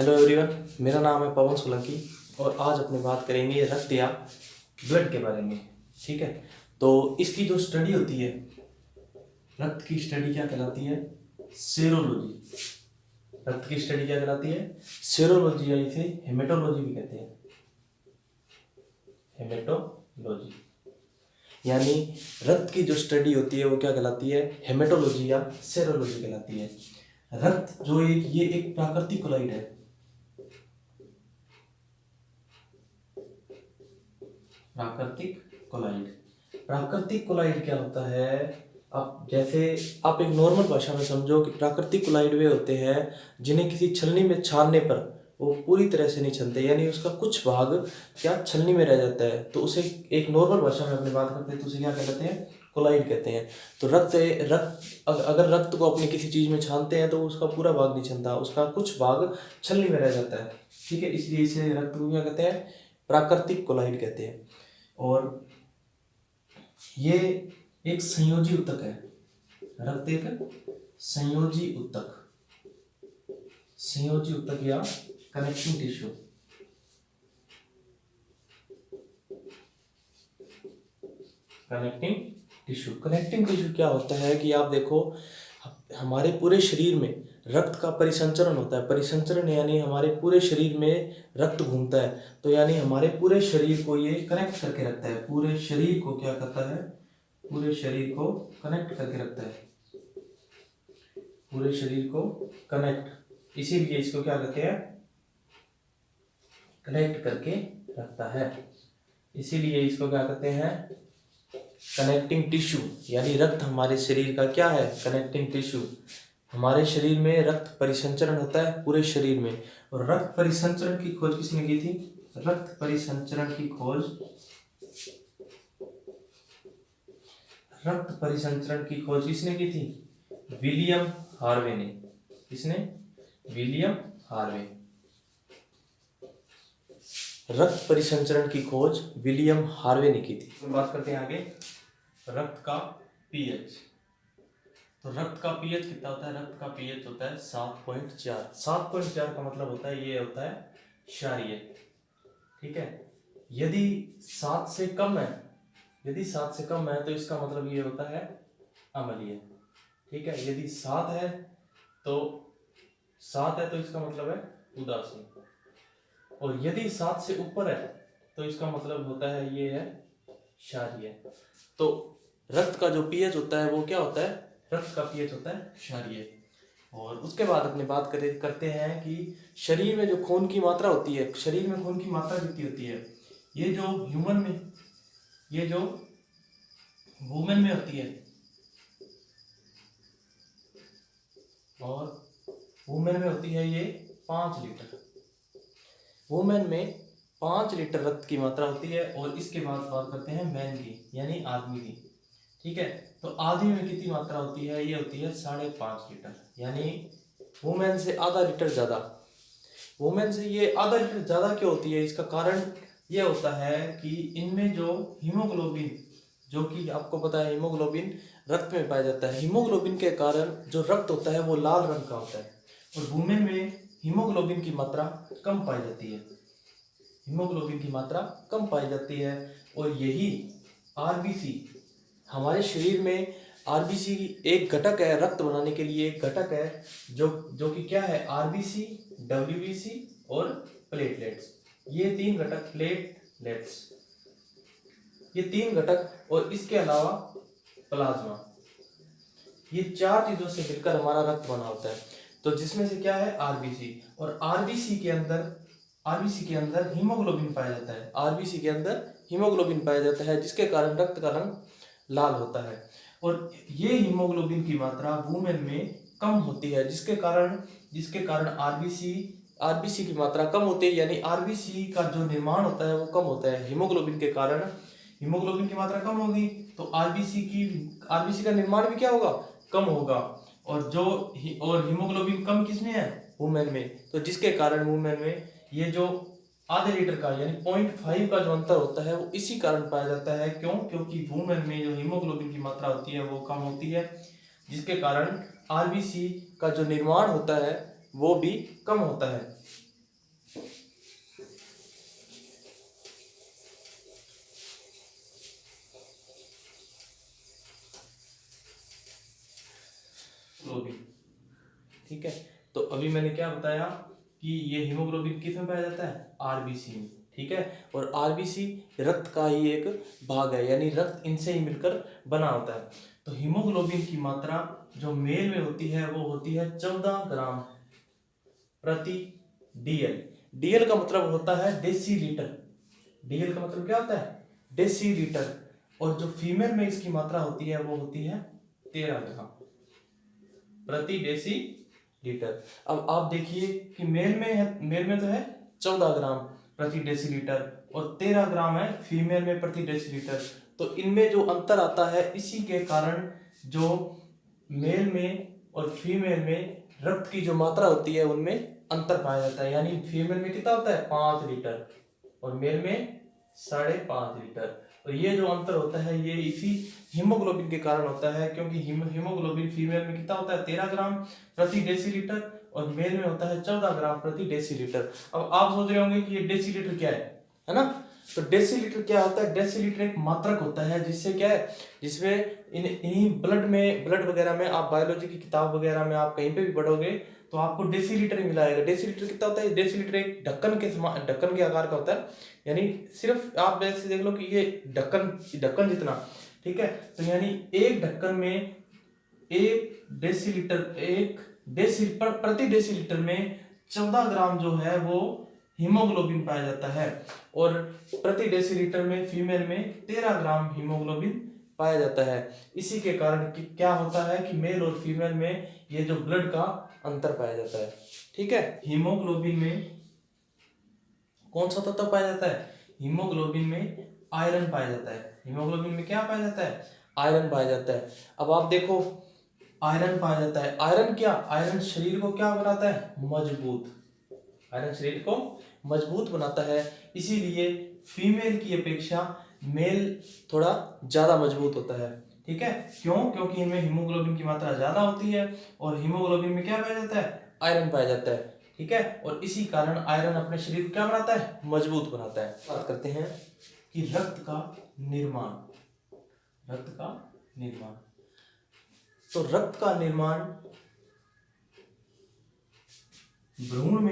Hello everyone, मेरा नाम है पवन सोलंकी और आज अपनी बात करेंगे रक्त या ब्लड के बारे में। ठीक है, तो इसकी जो स्टडी होती है, रक्त की स्टडी क्या कहलाती है? सेरोलॉजी। रक्त की स्टडी क्या कहलाती है? सेरोलॉजी, या इसे हेमेटोलॉजी भी कहते हैं। हेमेटोलॉजी यानी रक्त की जो स्टडी होती है वो क्या कहलाती है? हेमेटोलॉजी या सेरोलॉजी कहलाती है। रक्त जो ये एक प्राकृतिक कोलाइड है। प्राकृतिक कोलाइड क्या होता है? आप जैसे आप एक नॉर्मल भाषा में समझो कि प्राकृतिक कोलाइड वे होते हैं जिन्हें किसी छलनी में छानने पर वो पूरी तरह से नहीं छलते, यानी उसका कुछ भाग क्या छलनी में रह जाता है, तो उसे एक नॉर्मल भाषा में अपनी बात करते हैं तो उसे क्या कहते हैं? कोलाइड कहते हैं। तो अगर रक्त को अपनी किसी चीज में छानते हैं तो उसका पूरा भाग नहीं छलता, उसका कुछ भाग छलनी में रह जाता है। ठीक है, इसलिए इसे रक्त को क्या कहते हैं? प्राकृतिक कोलाइड कहते हैं। और ये एक संयोजी ऊतक है। रक्त एक संयोजी ऊतक या कनेक्टिंग टिश्यू क्या होता है कि आप देखो, हमारे पूरे शरीर में रक्त का परिसंचरण होता है। परिसंचरण यानी हमारे पूरे शरीर में रक्त घूमता है, तो यानी हमारे पूरे शरीर को ये कनेक्ट करके रखता है। पूरे शरीर को क्या करता है? पूरे शरीर को कनेक्ट करके रखता है। पूरे शरीर को कनेक्ट, इसीलिए इसको क्या कहते हैं? कनेक्ट करके रखता है, इसीलिए इसको क्या कहते हैं? Connecting tissue. यानी रक्त हमारे शरीर का क्या है? Connecting tissue. हमारे शरीर में रक्त परिसंचरण होता है पूरे शरीर में। और रक्त परिसंचरण की खोज किसने की थी? रक्त परिसंचरण की खोज किसने की थी? विलियम हार्वे ने। किसने? William Harvey. रक्त परिसंचरण की खोज विलियम हार्वे ने की थी। तो बात करते हैं आगे रक्त का पीएच। तो रक्त का पीएच कितना होता है? रक्त का पीएच होता है 7.4। 7.4 का मतलब होता है, ये होता है क्षारीय। ठीक है, यदि 7 से कम है तो इसका मतलब ये होता है अम्लीय। ठीक है, यदि 7 है तो इसका मतलब है उदासीन। और यदि 7 से ऊपर है तो इसका मतलब होता है ये है क्षारीय। तो रक्त का जो पीएच होता है वो क्या होता है? रक्त का पीएच होता है क्षारीय। और उसके बाद अपनी बात करते हैं कि शरीर में जो खून की मात्रा होती है, शरीर में खून की मात्रा कितनी होती है? ये जो वुमेन में होती है, और वुमेन में होती है ये 5 लीटर। वुमेन में 5 लीटर रक्त की मात्रा होती है। और इसके बाद बात करते हैं मैन की, यानी आदमी की। ठीक है, तो आदमी में कितनी मात्रा होती है? ये होती है 5.5 लीटर, यानी वुमेन से आधा लीटर ज्यादा। वुमेन से ये आधा लीटर ज्यादा क्यों होती है? इसका कारण ये होता है कि इनमें जो हीमोग्लोबिन, जो कि आपको पता है हीमोग्लोबिन रक्त में पाया जाता है, हीमोग्लोबिन के कारण जो रक्त होता है वो लाल रंग का होता है। और वुमेन में हीमोग्लोबिन की मात्रा कम पाई जाती है। और यही आरबीसी, हमारे शरीर में आरबीसी एक घटक है, रक्त बनाने के लिए एक घटक है जो कि क्या है? आरबीसी, डब्ल्यूबीसी और प्लेटलेट्स। ये 3 घटक, ये 3 घटक और इसके अलावा प्लाज्मा, ये 4 चीजों से मिलकर हमारा रक्त बना होता है। तो जिसमें से क्या है? आरबीसी। और आरबीसी के अंदर हीमोग्लोबिन पाया जाता है, जिसके कारण रक्त का रंग लाल होता है। और ये हीमोग्लोबिन की मात्रा वुमेन में कम होती है, जिसके कारण आरबीसी की मात्रा कम होती है, यानी आरबीसी का जो निर्माण होता है वो कम होता है। हीमोग्लोबिन के कारण हीमोग्लोबिन की मात्रा कम होगी तो आरबीसी का निर्माण भी क्या होगा? कम होगा। और हीमोग्लोबिन कम किसमें है? वुमेन में। तो जिसके कारण वुमेन में ये जो आधे लीटर का यानी 0.5 का जो अंतर होता है वो इसी कारण पाया जाता है। क्यों? क्योंकि वुमेन में जो हीमोग्लोबिन की मात्रा होती है वो कम होती है, जिसके कारण आरबीसी का जो निर्माण होता है वो भी कम होता है। ठीक है। तो अभी मैंने क्या बताया कि ये हीमोग्लोबिन किस में पाया जाता है, आरबीसी में, ठीक है। और आरबीसी रक्त का ही एक भाग है, यानी रक्त इनसे ही मिलकर बना होता है। तो हीमोग्लोबिन की मात्रा जो मेल में होती है वो होती है 14 ग्राम प्रति डीएल। डीएल का मतलब होता है डेसी लीटर। डीएल का मतलब क्या होता है, डेसी लीटर। और जो फीमेल में इसकी मात्रा होती है वो होती है 13 ग्राम प्रति डेसी लीटर। अब आप देखिए कि मेल में तो है 14 ग्राम प्रति डेसीलीटर और 13 ग्राम है फीमेल में प्रति डेसीलीटर। तो इनमें जो अंतर आता है, इसी के कारण जो मेल में और फीमेल में रक्त की जो मात्रा होती है उनमें अंतर पाया जाता है। यानी फीमेल में कितना होता है, 5 लीटर और मेल में 5.5 लीटर। और ये जो अंतर होता है ये इसी हीमोग्लोबिन के कारण होता है, क्योंकि हीमोग्लोबिन फीमेल में कितना होता है, 13 ग्राम प्रति डेसीलीटर और मेल में होता है 14 ग्राम प्रति डेसीलीटर। अब आप सोच रहे होंगे कि ये डेसीलीटर क्या है ना। तो डेसीलीटर क्या होता है, डेसीलीटर एक मात्रक होता है जिससे क्या है, जिसमें इन्हीं ब्लड वगैरह में, आप बायोलॉजी की किताब वगैरह में आप कहीं पे भी पढ़ोगे तो आपको डेसीलीटर ही मिला आएगा। डेसीलीटर कितना होता है, डेसीलीटर एक ढक्कन के आकार का होता है। यानी सिर्फ आप वैसे देख लो कि ये ढक्कन जितना, ठीक है। तो यानी एक ढक्कन में प्रति डेसीलीटर में 14 ग्राम जो है वो हीमोग्लोबिन पाया जाता है और प्रति डेसीलीटर में फीमेल में 13 ग्राम हीमोग्लोबिन पाया जाता है। इसी के कारण कि क्या होता है कि मेल और फीमेल में ये जो ब्लड का अंतर पाया जाता है, ठीक है। हीमोग्लोबिन में कौन सा तत्व पाया जाता है, हीमोग्लोबिन में आयरन पाया जाता है। हीमोग्लोबिन में क्या पाया जाता है, आयरन पाया जाता है। अब आप देखो आयरन पाया जाता है, आयरन क्या, आयरन शरीर को क्या बनाता है, मजबूत। आयरन शरीर को मजबूत बनाता है, इसीलिए फीमेल की अपेक्षा मेल थोड़ा ज्यादा मजबूत होता है, ठीक है। क्यों, क्योंकि इनमें हीमोग्लोबिन की मात्रा ज्यादा होती है और हीमोग्लोबिन में क्या पाया जाता है, आयरन पाया जाता है, ठीक है। और इसी कारण आयरन अपने शरीर को क्या बनाता है, मजबूत बनाता है। बात करते हैं कि रक्त का निर्माण। तो रक्त का निर्माण भ्रूण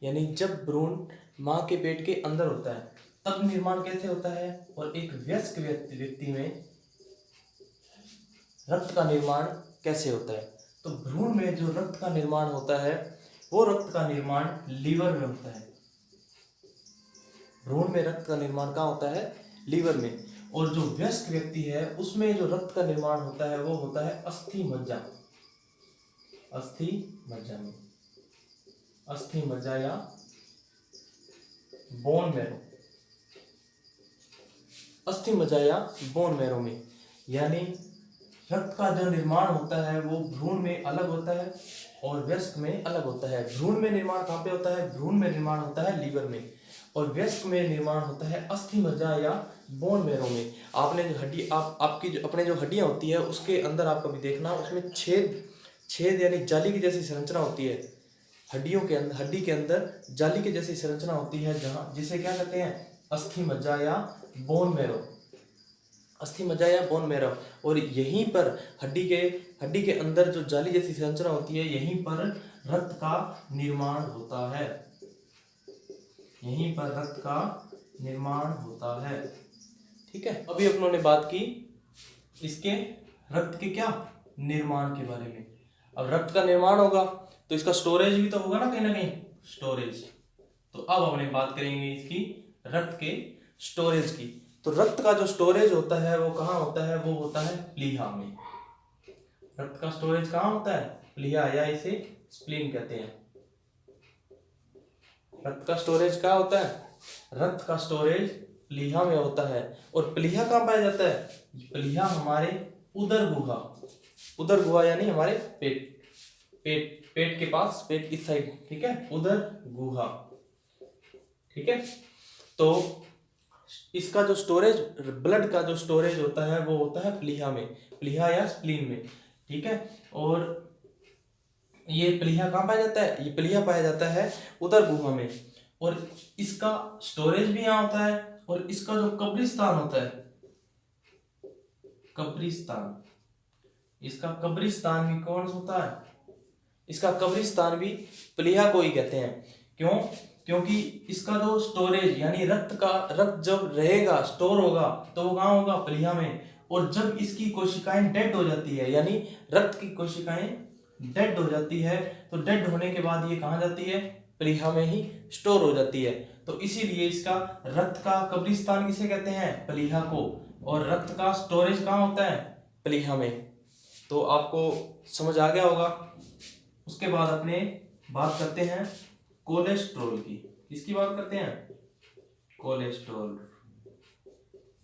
यानी जब भ्रूण मां के पेट के अंदर होता है तब निर्माण कैसे होता है, और एक वयस्क व्यक्ति में रक्त का निर्माण कैसे होता है। तो भ्रूण में जो रक्त का निर्माण होता है वो रक्त का निर्माण लीवर में होता है। भ्रूण में रक्त का निर्माण कहाँ होता है, लीवर में। और जो वयस्क व्यक्ति है उसमें जो रक्त का निर्माण होता है वो होता है अस्थि मज्जा या बोन मैरो। अस्थि मज्जा या बोन मैरो में, यानी रक्त का जो निर्माण होता है वो भ्रूण में अलग होता है और वयस्क में अलग होता है। भ्रूण में निर्माण कहाँ पे होता है, भ्रूण में निर्माण होता है लीवर में, और वयस्क में निर्माण होता है अस्थि मज्जा या बोन मैरो में। आपने जो हड्डी आपकी जो अपने जो हड्डियां होती है उसके अंदर आप कभी देखना, उसमें छेद यानी जाली की जैसी संरचना होती है। हड्डी के अंदर जाली की जैसी संरचना होती है, जहाँ जिसे क्या कहते हैं, अस्थि मज्जा या बोन मैरो। और यहीं पर हड्डी के अंदर जो जाली जैसी संरचना होती है, यहीं पर रक्त का निर्माण होता है, ठीक है। अभी अपनों ने बात की इसके रक्त के क्या निर्माण के बारे में। अब रक्त का निर्माण होगा तो इसका स्टोरेज भी तो होगा ना कहीं स्टोरेज। तो अब अपने बात करेंगे इसकी रक्त के स्टोरेज की। तो रक्त का जो स्टोरेज होता है वो कहाँ होता है, वो होता है प्लीहा में। रक्त का स्टोरेज कहाँ होता है, प्लीहा, या इसे स्प्लीन कहते हैं। रक्त का स्टोरेज कहाँ होता है, रक्त का स्टोरेज प्लीहा में होता है। और प्लीहा कहाँ पाया जाता है, प्लीहा हमारे उदर गुहा यानी हमारे पेट के पास, पेट इस साइड, ठीक है, उदर गुहा, ठीक है। तो इसका जो स्टोरेज, ब्लड का जो स्टोरेज होता है वो होता है प्लीहा या स्प्लीन में, ठीक है। और ये प्लीहा कहाँ पाया जाता है, ये प्लीहा पाया जाता है उदर गुहा में। और इसका स्टोरेज भी यहाँ होता है, और इसका जो कब्रिस्तान होता है, इसका कब्रिस्तान भी कौन सा होता है? इसका कब्रिस्तान भी प्लीहा को ही कहते हैं। क्यों? क्योंकि इसका जो स्टोरेज यानी रक्त जब रहेगा, स्टोर होगा, तो वो कहाँ होगा? प्लीहा में। और जब इसकी कोशिकाएं डेड हो जाती है, यानी रक्त की कोशिकाएं डेड हो जाती है, तो डेड होने के बाद ये कहाँ जाती है? प्लीहा में ही स्टोर हो जाती है। तो इसीलिए इसका रक्त का कब्रिस्तान किसे कहते हैं? प्लीहा को। और रक्त का स्टोरेज कहाँ होता है? प्लीहा में। तो आपको समझ आ गया होगा। उसके बाद अपने बात करते हैं कोलेस्ट्रॉल की। किसकी बात करते हैं? कोलेस्ट्रॉल।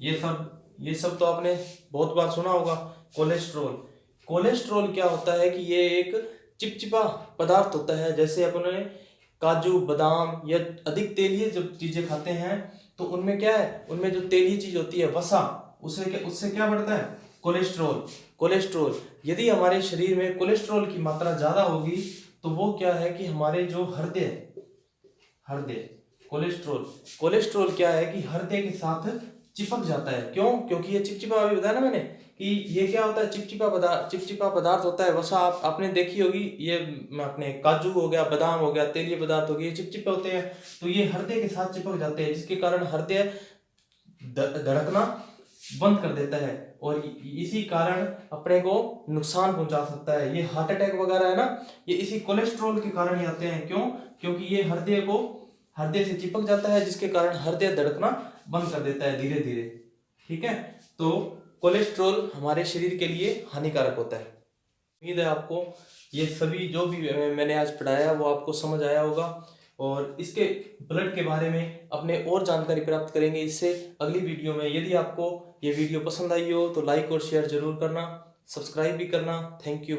ये सब तो आपने बहुत बार सुना होगा। कोलेस्ट्रॉल क्या होता है कि ये एक चिपचिपा पदार्थ होता है। जैसे अपने काजू, बादाम या अधिक तेलीय जब चीजें खाते हैं तो उनमें क्या है? उनमें जो तेलीय चीज होती है वसा, उससे क्या बढ़ता है? कोलेस्ट्रॉल। यदि हमारे शरीर में कोलेस्ट्रॉल की मात्रा ज्यादा होगी तो वो क्या है कि हमारे जो हृदय कोलेस्ट्रॉल क्या है कि हृदय के साथ चिपक जाता है। क्यों? क्योंकि ये चिपचिपा, अभी बताया ना मैंने कि ये क्या होता है? चिपचिपा पदार्थ होता है। वसा आपने देखी होगी, ये अपने काजू हो गया, बादाम हो गया, तेलीय पदार्थ हो गए, ये चिपचिपे होते हैं। तो ये हृदय के साथ चिपक जाते हैं, जिसके कारण हृदय धड़कना बंद कर देता है और इसी कारण अपने को नुकसान पहुंचा सकता है। ये हार्ट अटैक वगैरह है ना, ये इसी कोलेस्ट्रॉल के कारण ही आते हैं। क्यों? क्योंकि ये हृदय से चिपक जाता है, जिसके कारण हृदय धड़कना बंद कर देता है धीरे धीरे। ठीक है, तो कोलेस्ट्रॉल हमारे शरीर के लिए हानिकारक होता है। उम्मीद है आपको ये सभी जो भी मैंने आज पढ़ाया वो आपको समझ आया होगा। और इसके ब्लड के बारे में अपने और जानकारी प्राप्त करेंगे इससे अगली वीडियो में। यदि आपको ये वीडियो पसंद आई हो तो लाइक और शेयर जरूर करना, सब्सक्राइब भी करना। Thank you.